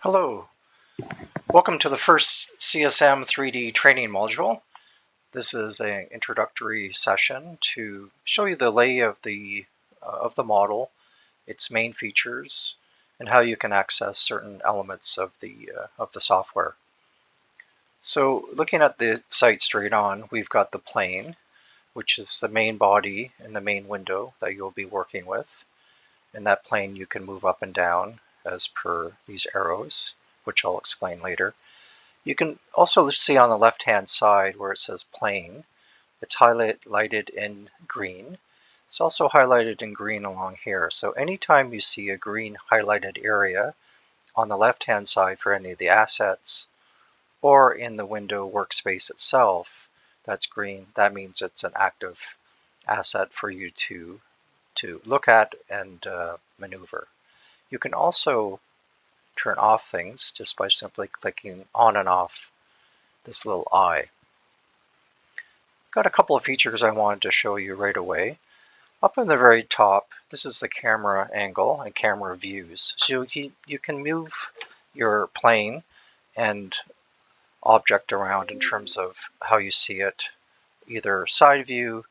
Hello, welcome to the first CSM 3D training module. This is an introductory session to show you the lay of the model, its main features, and how you can access certain elements of the software. So looking at the site straight on, we've got the plane, which is the main body and the main window that you'll be working with. In that plane you can move up and down as per these arrows, which I'll explain later. You can also see on the left-hand side where it says plane, it's highlighted in green. It's also highlighted in green along here. So anytime you see a green highlighted area on the left-hand side for any of the assets or in the window workspace itself, that's green. That means it's an active asset for you to look at and maneuver. You can also turn off things just by simply clicking on and off this little eye. Got a couple of features I wanted to show you right away. Up in the very top, this is the camera angle and camera views. So you can move your plane and object around in terms of how you see it, either side view,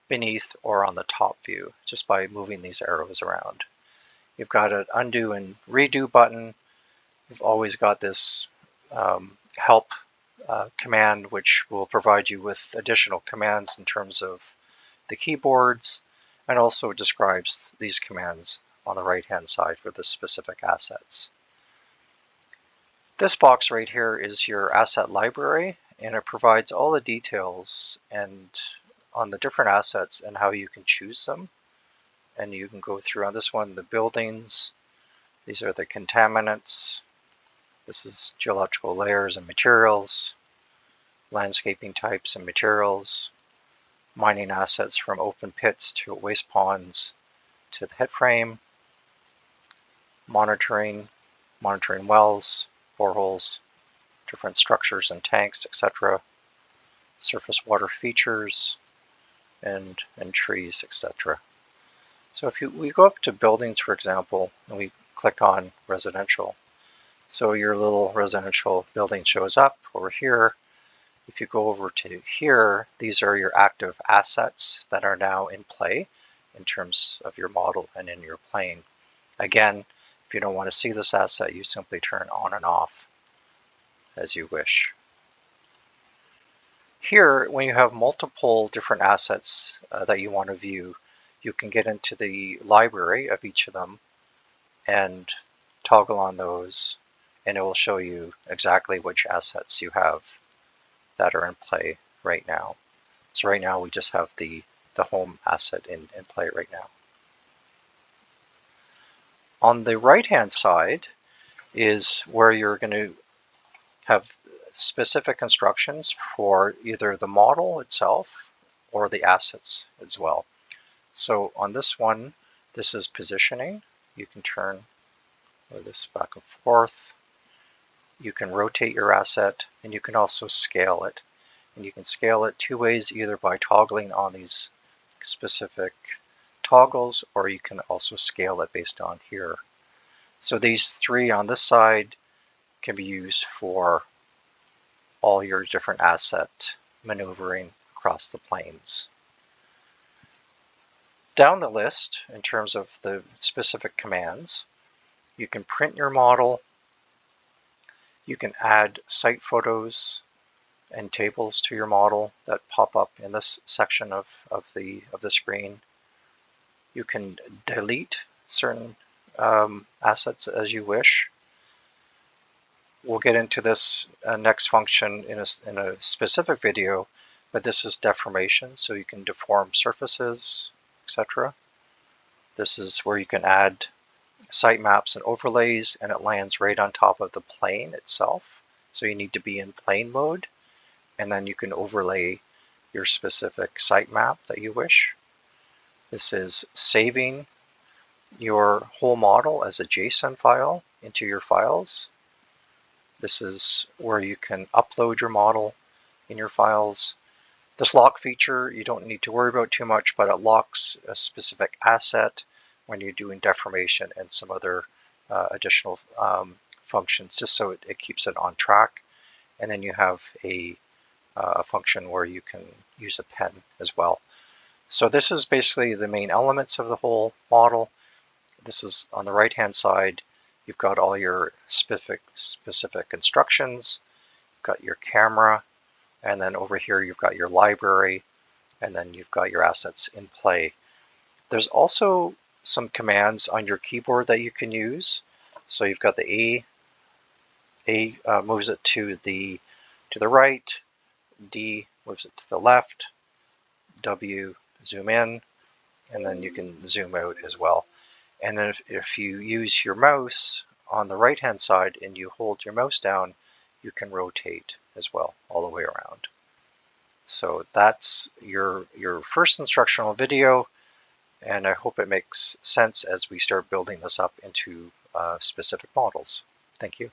beneath, or on the top view, just by moving these arrows around. You've got an undo and redo button. You've always got this help command, which will provide you with additional commands in terms of the keyboards, and also describes these commands on the right-hand side for the specific assets. This box right here is your asset library, and it provides all the details and on the different assets and how you can choose them. And you can go through on this one, the buildings. These are the contaminants. This is geological layers and materials, landscaping types and materials, mining assets from open pits to waste ponds to the head frame, monitoring wells, boreholes, different structures and tanks, etc., surface water features, and trees, etc. So if we go up to buildings, for example, and we click on residential, so your little residential building shows up over here. If you go over to here, these are your active assets that are now in play in terms of your model and in your plane. Again, if you don't want to see this asset, you simply turn on and off as you wish. Here, when you have multiple different assets that you want to view, you can get into the library of each of them and toggle on those, and it will show you exactly which assets you have that are in play right now. So right now we just have the home asset in play right now. On the right-hand side is where you're going to have specific instructions for either the model itself or the assets as well. So on this one, this is positioning. You can turn this back and forth. You can rotate your asset, and you can also scale it. And you can scale it two ways, either by toggling on these specific toggles, or you can also scale it based on here. So these three on this side can be used for all your different asset maneuvering across the planes. Down the list, in terms of the specific commands, you can print your model, you can add site photos and tables to your model that pop up in this section of the screen. You can delete certain assets as you wish. We'll get into this next function in a specific video, but this is deformation, so you can deform surfaces, etc. This is where you can add site maps and overlays, and it lands right on top of the plane itself. So you need to be in plane mode, and then you can overlay your specific site map that you wish. This is saving your whole model as a JSON file into your files. This is where you can upload your model in your files. This lock feature you don't need to worry about too much, but it locks a specific asset when you're doing deformation and some other additional functions just so it keeps it on track. And then you have a function where you can use a pen as well. So this is basically the main elements of the whole model. This is on the right hand side. You've got all your specific instructions. You've got your camera, and then over here you've got your library, and then you've got your assets in play. There's also some commands on your keyboard that you can use. So you've got the A moves it to the right, D moves it to the left, W zoom in, and then you can zoom out as well. And then if you use your mouse on the right hand side and you hold your mouse down, you can rotate as well all the way around. So that's your first instructional video, and I hope it makes sense as we start building this up into specific models. Thank you.